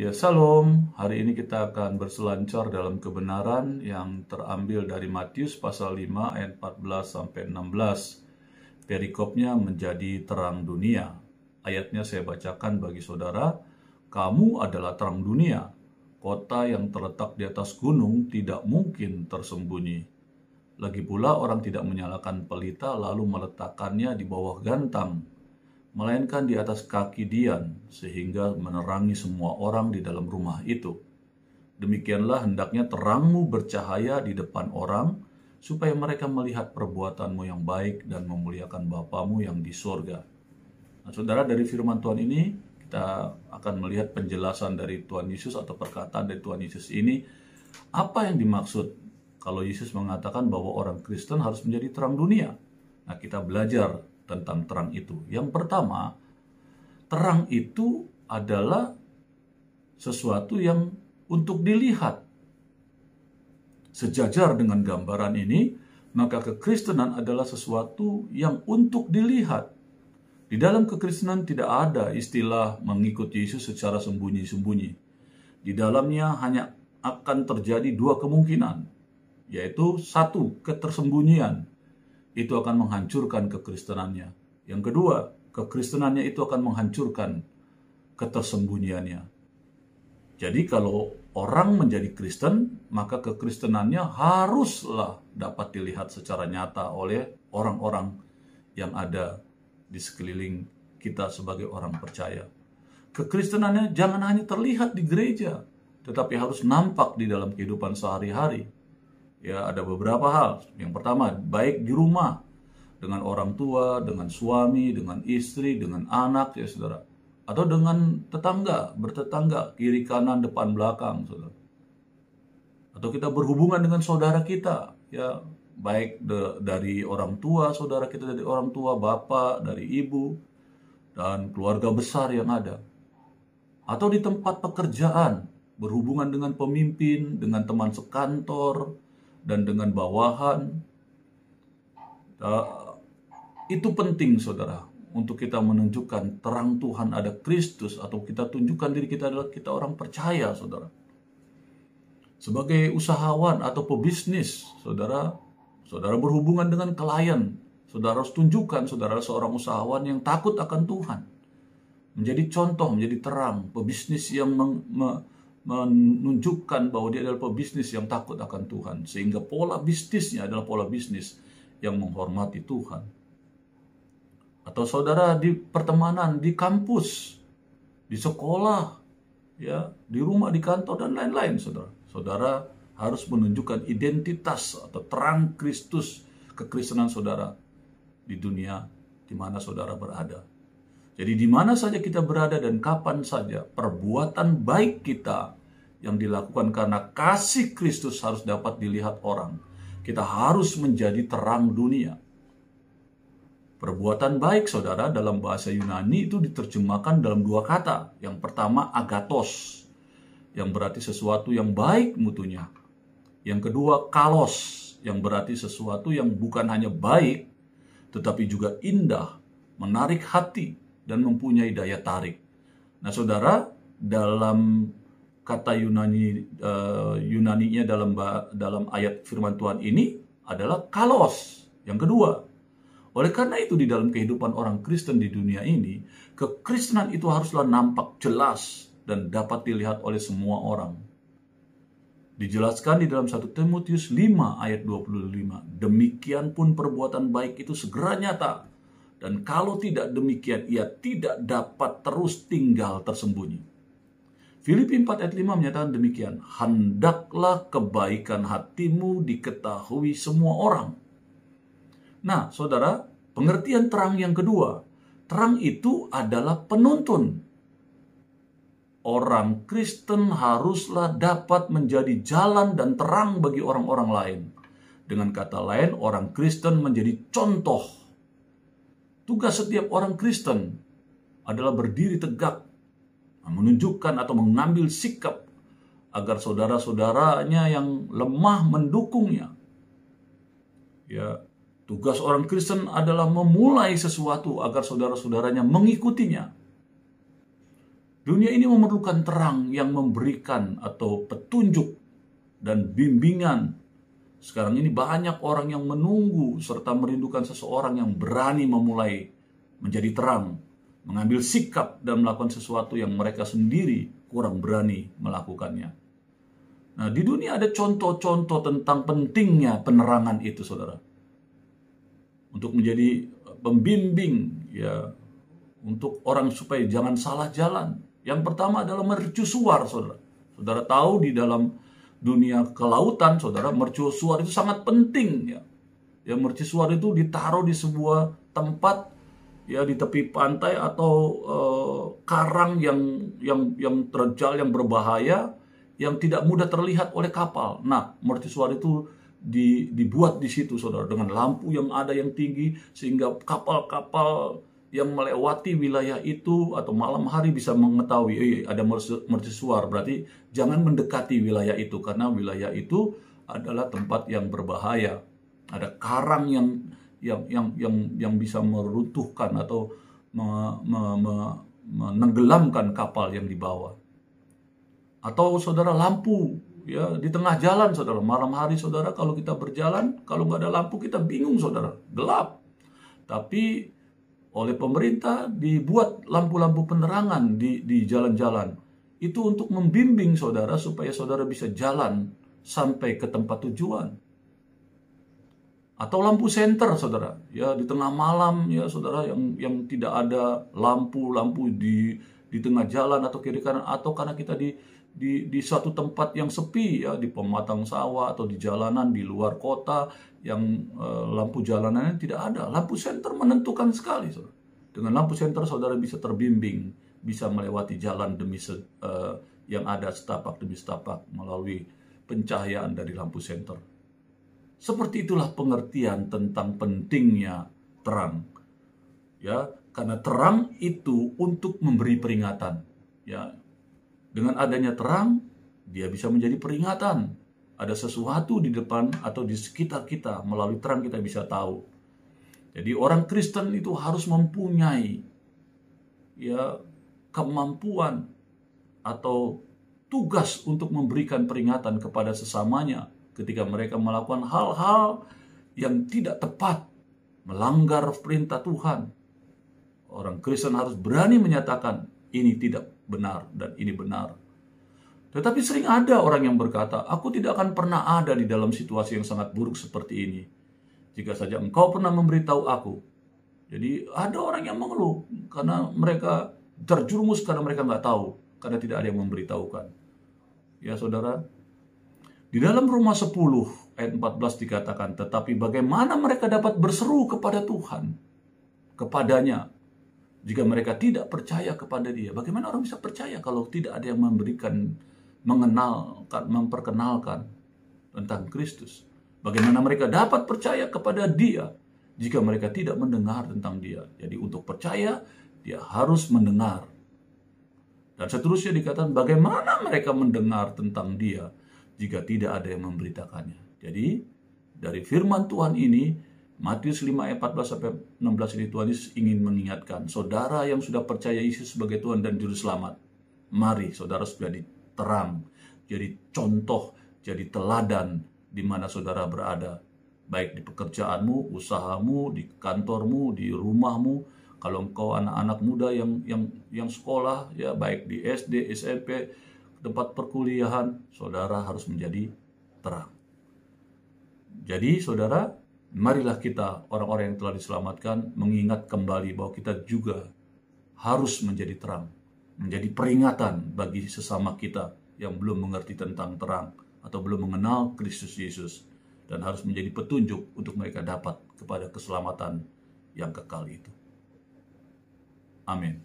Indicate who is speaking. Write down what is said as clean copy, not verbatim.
Speaker 1: Ya, Salam. Hari ini kita akan berselancar dalam kebenaran yang terambil dari Matius pasal 5 ayat 14 sampai 16. Perikopnya menjadi terang dunia. Ayatnya saya bacakan bagi saudara. Kamu adalah terang dunia. Kota yang terletak di atas gunung tidak mungkin tersembunyi. Lagi pula orang tidak menyalakan pelita lalu meletakkannya di bawah gantang, melainkan di atas kaki dian, sehingga menerangi semua orang di dalam rumah itu. Demikianlah hendaknya terangmu bercahaya di depan orang, supaya mereka melihat perbuatanmu yang baik dan memuliakan Bapamu yang di sorga. Nah, saudara, dari firman Tuhan ini, kita akan melihat penjelasan dari Tuhan Yesus atau perkataan dari Tuhan Yesus ini. Apa yang dimaksud kalau Yesus mengatakan bahwa orang Kristen harus menjadi terang dunia? Nah, kita belajar tentang terang itu. Yang pertama, terang itu adalah sesuatu yang untuk dilihat. Sejajar dengan gambaran ini, maka kekristenan adalah sesuatu yang untuk dilihat. Di dalam kekristenan tidak ada istilah mengikuti Yesus secara sembunyi-sembunyi. Di dalamnya hanya akan terjadi dua kemungkinan, yaitu satu, ketersembunyian. Itu akan menghancurkan kekristenannya. Yang kedua, kekristenannya itu akan menghancurkan ketersembunyiannya. Jadi kalau orang menjadi Kristen, maka kekristenannya haruslah dapat dilihat secara nyata oleh orang-orang yang ada di sekeliling kita sebagai orang percaya. Kekristenannya jangan hanya terlihat di gereja, tetapi harus nampak di dalam kehidupan sehari-hari. Ya, ada beberapa hal. Yang pertama, baik di rumah, dengan orang tua, dengan suami, dengan istri, dengan anak, ya saudara. Atau dengan tetangga, bertetangga, kiri kanan, depan belakang, saudara. Atau kita berhubungan dengan saudara kita, ya, baik dari orang tua, saudara kita dari orang tua, bapak, dari ibu, dan keluarga besar yang ada. Atau di tempat pekerjaan, berhubungan dengan pemimpin, dengan teman sekantor, dan dengan bawahan. Itu penting, saudara, untuk kita menunjukkan terang Tuhan ada Kristus, atau kita tunjukkan diri kita adalah kita orang percaya, saudara. Sebagai usahawan atau pebisnis, saudara berhubungan dengan klien, saudara harus tunjukkan saudara seorang usahawan yang takut akan Tuhan. Menjadi contoh, menjadi terang, pebisnis yang menunjukkan bahwa dia adalah pebisnis yang takut akan Tuhan, sehingga pola bisnisnya adalah pola bisnis yang menghormati Tuhan. Atau saudara di pertemanan, di kampus, di sekolah, ya, di rumah, di kantor, dan lain-lain, saudara. Saudara harus menunjukkan identitas atau terang Kristus, kekristenan saudara di dunia di mana saudara berada. Jadi di mana saja kita berada dan kapan saja, perbuatan baik kita yang dilakukan karena kasih Kristus harus dapat dilihat orang. Kita harus menjadi terang dunia. Perbuatan baik, saudara, dalam bahasa Yunani itu diterjemahkan dalam dua kata. Yang pertama, agathos, yang berarti sesuatu yang baik mutunya. Yang kedua, kalos, yang berarti sesuatu yang bukan hanya baik, tetapi juga indah, menarik hati, dan mempunyai daya tarik. Nah, saudara, dalam kata Yunaninya dalam ayat firman Tuhan ini adalah kalos, yang kedua. Oleh karena itu, di dalam kehidupan orang Kristen di dunia ini, kekristenan itu haruslah nampak jelas dan dapat dilihat oleh semua orang. Dijelaskan di dalam 1 Timotius 5 ayat 25. Demikian pun perbuatan baik itu segera nyata. Dan kalau tidak demikian, ia tidak dapat terus tinggal tersembunyi. Filipi 4 ayat 5 menyatakan demikian. Hendaklah kebaikan hatimu diketahui semua orang. Nah, saudara, pengertian terang yang kedua. Terang itu adalah penuntun. Orang Kristen haruslah dapat menjadi jalan dan terang bagi orang-orang lain. Dengan kata lain, orang Kristen menjadi contoh. Tugas setiap orang Kristen adalah berdiri tegak, menunjukkan atau mengambil sikap agar saudara-saudaranya yang lemah mendukungnya. Ya, tugas orang Kristen adalah memulai sesuatu agar saudara-saudaranya mengikutinya. Dunia ini memerlukan terang yang memberikan atau petunjuk dan bimbingan. Sekarang ini banyak orang yang menunggu serta merindukan seseorang yang berani memulai menjadi terang, mengambil sikap dan melakukan sesuatu yang mereka sendiri kurang berani melakukannya. Nah, di dunia ada contoh-contoh tentang pentingnya penerangan itu, saudara. Untuk menjadi pembimbing, ya, untuk orang supaya jangan salah jalan. Yang pertama adalah mercusuar, saudara. Saudara tahu di dalam dunia kelautan, saudara, mercusuar itu sangat penting, ya. Ya, mercusuar itu ditaruh di sebuah tempat, ya, di tepi pantai atau karang yang terjal, yang berbahaya, yang tidak mudah terlihat oleh kapal. Nah, mercusuar itu dibuat di situ, saudara, dengan lampu yang ada yang tinggi, sehingga kapal-kapal yang melewati wilayah itu atau malam hari bisa mengetahui ada mercusuar, berarti jangan mendekati wilayah itu karena wilayah itu adalah tempat yang berbahaya. Ada karang yang bisa meruntuhkan atau menenggelamkan kapal yang dibawa. Atau saudara, lampu, ya, di tengah jalan, saudara, malam hari, saudara, kalau kita berjalan, kalau nggak ada lampu kita bingung, saudara, gelap. Tapi oleh pemerintah dibuat lampu-lampu penerangan di jalan-jalan. Itu untuk membimbing saudara supaya saudara bisa jalan sampai ke tempat tujuan. Atau lampu senter, saudara, ya, di tengah malam, ya, saudara, yang tidak ada lampu di tengah jalan atau kiri kanan, atau karena kita di suatu tempat yang sepi, ya, di pematang sawah atau di jalanan di luar kota yang lampu jalanannya tidak ada. Lampu senter menentukan sekali, saudara. Dengan lampu senter saudara bisa terbimbing, bisa melewati jalan yang ada setapak demi setapak melalui pencahayaan dari lampu senter. Seperti itulah pengertian tentang pentingnya terang. Ya, karena terang itu untuk memberi peringatan. Ya, dengan adanya terang, dia bisa menjadi peringatan. Ada sesuatu di depan atau di sekitar kita, melalui terang kita bisa tahu. Jadi orang Kristen itu harus mempunyai, ya, kemampuan atau tugas untuk memberikan peringatan kepada sesamanya ketika mereka melakukan hal-hal yang tidak tepat, melanggar perintah Tuhan. Orang Kristen harus berani menyatakan ini tidak benar dan ini benar. Tetapi sering ada orang yang berkata, aku tidak akan pernah ada di dalam situasi yang sangat buruk seperti ini jika saja engkau pernah memberitahu aku. Jadi ada orang yang mengeluh karena mereka terjerumus karena mereka nggak tahu, karena tidak ada yang memberitahukan. Ya saudara, di dalam Roma 10 ayat 14 dikatakan, tetapi bagaimana mereka dapat berseru kepada Tuhan, kepadanya, jika mereka tidak percaya kepada Dia? Bagaimana orang bisa percaya kalau tidak ada yang memperkenalkan tentang Kristus? Bagaimana mereka dapat percaya kepada Dia jika mereka tidak mendengar tentang Dia? Jadi untuk percaya, dia harus mendengar. Dan seterusnya dikatakan, bagaimana mereka mendengar tentang Dia jika tidak ada yang memberitakannya? Jadi dari firman Tuhan ini, Matius 5 ayat 14 sampai 16 ini, Tuhan Yesus ingin mengingatkan saudara yang sudah percaya Yesus sebagai Tuhan dan Juru Selamat. Mari saudara sudah terang, jadi contoh, jadi teladan di mana saudara berada, baik di pekerjaanmu, usahamu, di kantormu, di rumahmu. Kalau engkau anak-anak muda yang sekolah, ya, baik di SD, SMP, tempat perkuliahan, saudara harus menjadi terang. Jadi saudara, marilah kita, orang-orang yang telah diselamatkan, mengingat kembali bahwa kita juga harus menjadi terang, menjadi peringatan bagi sesama kita yang belum mengerti tentang terang atau belum mengenal Kristus Yesus, dan harus menjadi petunjuk untuk mereka dapat kepada keselamatan yang kekal itu. Amin.